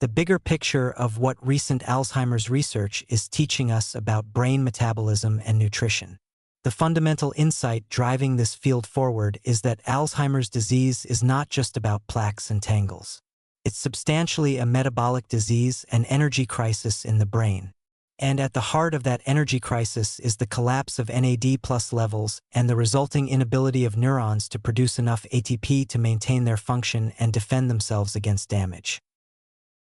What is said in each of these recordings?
the bigger picture of what recent Alzheimer's research is teaching us about brain metabolism and nutrition. The fundamental insight driving this field forward is that Alzheimer's disease is not just about plaques and tangles. It's substantially a metabolic disease and energy crisis in the brain. And at the heart of that energy crisis is the collapse of NAD+ levels and the resulting inability of neurons to produce enough ATP to maintain their function and defend themselves against damage.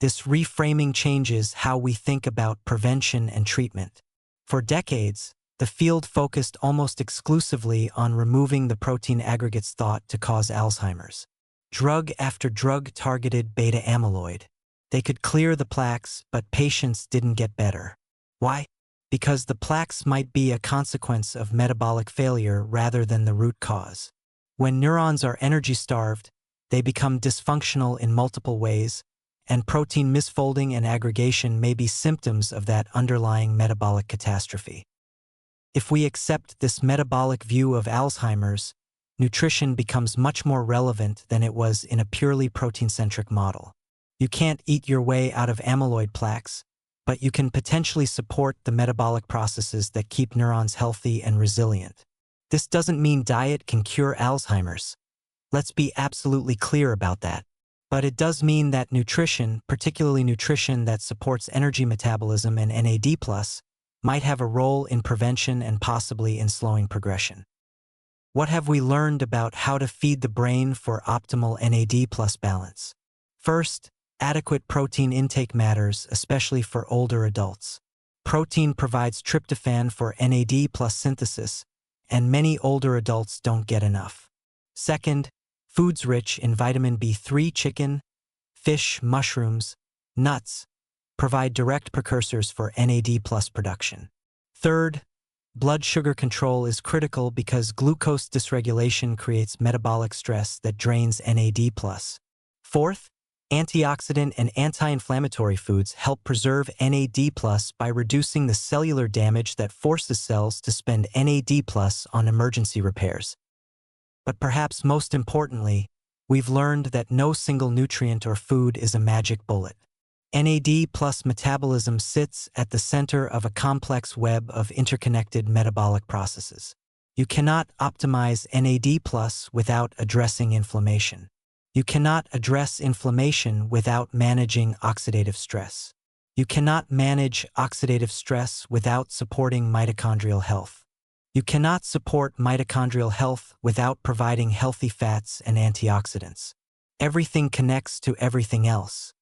This reframing changes how we think about prevention and treatment. For decades, the field focused almost exclusively on removing the protein aggregates thought to cause Alzheimer's. Drug after drug targeted beta amyloid. They could clear the plaques, but patients didn't get better. Why? Because the plaques might be a consequence of metabolic failure rather than the root cause. When neurons are energy-starved, they become dysfunctional in multiple ways, and protein misfolding and aggregation may be symptoms of that underlying metabolic catastrophe. If we accept this metabolic view of Alzheimer's, nutrition becomes much more relevant than it was in a purely protein-centric model. You can't eat your way out of amyloid plaques, but you can potentially support the metabolic processes that keep neurons healthy and resilient. This doesn't mean diet can cure Alzheimer's. Let's be absolutely clear about that. But it does mean that nutrition, particularly nutrition that supports energy metabolism and NAD+, might have a role in prevention and possibly in slowing progression. What have we learned about how to feed the brain for optimal NAD+ balance? First, adequate protein intake matters, especially for older adults. Protein provides tryptophan for NAD+ synthesis, and many older adults don't get enough. Second, foods rich in vitamin B3, chicken, fish, mushrooms, nuts, provide direct precursors for NAD+ production. Third, blood sugar control is critical because glucose dysregulation creates metabolic stress that drains NAD+. Fourth, antioxidant and anti-inflammatory foods help preserve NAD+ by reducing the cellular damage that forces cells to spend NAD+ on emergency repairs. But perhaps most importantly, we've learned that no single nutrient or food is a magic bullet. NAD+ metabolism sits at the center of a complex web of interconnected metabolic processes. You cannot optimize NAD+ without addressing inflammation. You cannot address inflammation without managing oxidative stress. You cannot manage oxidative stress without supporting mitochondrial health. You cannot support mitochondrial health without providing healthy fats and antioxidants. Everything connects to everything else.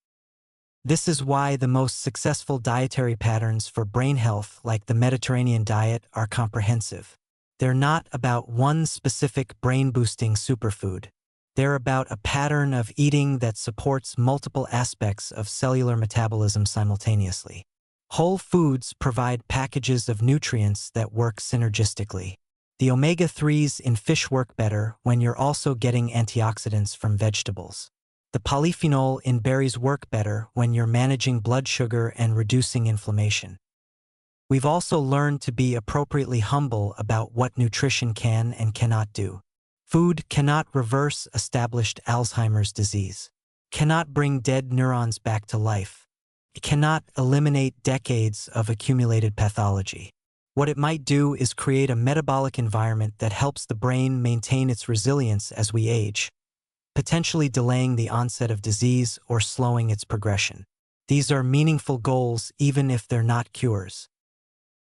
This is why the most successful dietary patterns for brain health, like the Mediterranean diet, are comprehensive. They're not about one specific brain-boosting superfood. They're about a pattern of eating that supports multiple aspects of cellular metabolism simultaneously. Whole foods provide packages of nutrients that work synergistically. The omega-3s in fish work better when you're also getting antioxidants from vegetables. The polyphenol in berries work better when you're managing blood sugar and reducing inflammation. We've also learned to be appropriately humble about what nutrition can and cannot do. Food cannot reverse established Alzheimer's disease, cannot bring dead neurons back to life. It cannot eliminate decades of accumulated pathology. What it might do is create a metabolic environment that helps the brain maintain its resilience as we age, potentially delaying the onset of disease or slowing its progression. These are meaningful goals even if they're not cures.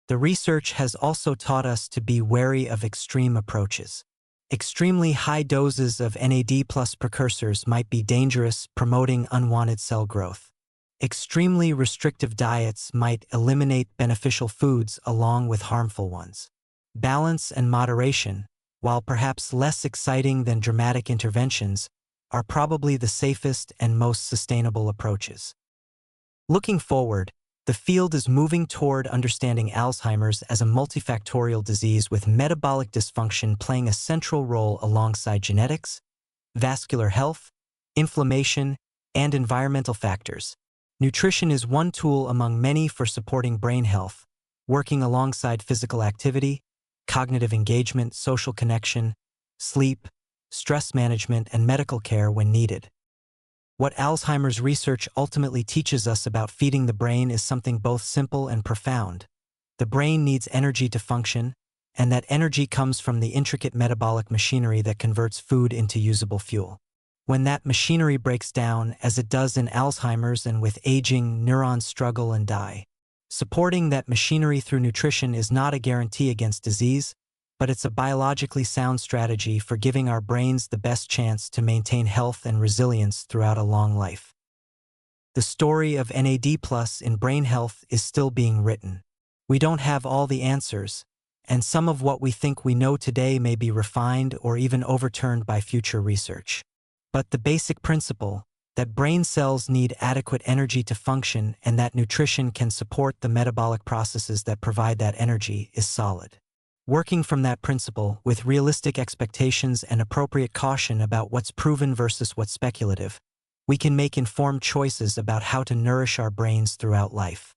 The research has also taught us to be wary of extreme approaches. Extremely high doses of NAD+ precursors might be dangerous, promoting unwanted cell growth. Extremely restrictive diets might eliminate beneficial foods along with harmful ones. Balance and moderation, while perhaps less exciting than dramatic interventions, are probably the safest and most sustainable approaches. Looking forward, the field is moving toward understanding Alzheimer's as a multifactorial disease with metabolic dysfunction playing a central role alongside genetics, vascular health, inflammation, and environmental factors. Nutrition is one tool among many for supporting brain health, working alongside physical activity, cognitive engagement, social connection, sleep, stress management, and medical care when needed. What Alzheimer's research ultimately teaches us about feeding the brain is something both simple and profound. The brain needs energy to function, and that energy comes from the intricate metabolic machinery that converts food into usable fuel. When that machinery breaks down, as it does in Alzheimer's and with aging, neurons struggle and die. Supporting that machinery through nutrition is not a guarantee against disease, but it's a biologically sound strategy for giving our brains the best chance to maintain health and resilience throughout a long life. The story of NAD+ in brain health is still being written. We don't have all the answers, and some of what we think we know today may be refined or even overturned by future research. But the basic principle, that brain cells need adequate energy to function and that nutrition can support the metabolic processes that provide that energy, is solid. Working from that principle, with realistic expectations and appropriate caution about what's proven versus what's speculative, we can make informed choices about how to nourish our brains throughout life.